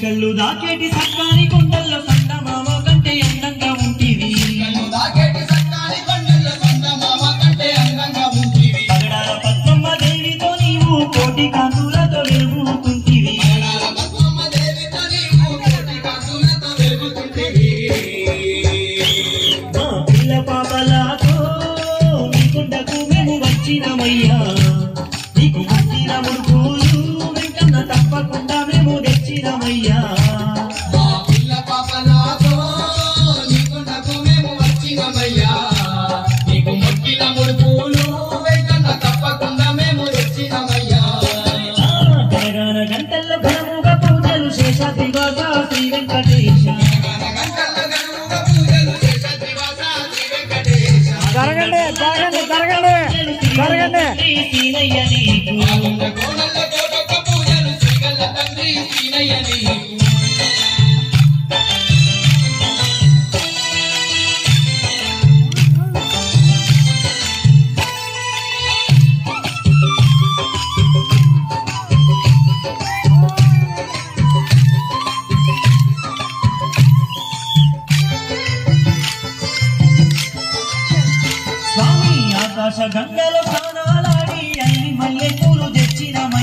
కళ్ళు దాకేటి సక్కాని కొండల్లో సందమామ కంటే అందంగా ఉంటివి పగడాల పద్మమ్మ దేవితో నీవు కోటి కాంతులతో వెలుగుతుంటివి మా పిల్ల పాపలతో నీ కొండకు మేము వచ్చినమయ్యా నీకు వచ్చిన ముడుపులు వెంకన్న తప్పకుండా మేము తెచ్చినమయ్యా గంటల్లో ఘనముగా పూజలు శేషాద్రివాస శ్రీ వెంకటేశ జరగండి జరగండి జరగండి జరగండి సీనయ్య నీకు ఆకాశ గంగలో స్నానాలాడి అన్ని మల్లె పూలు తెచ్చినమయ్యా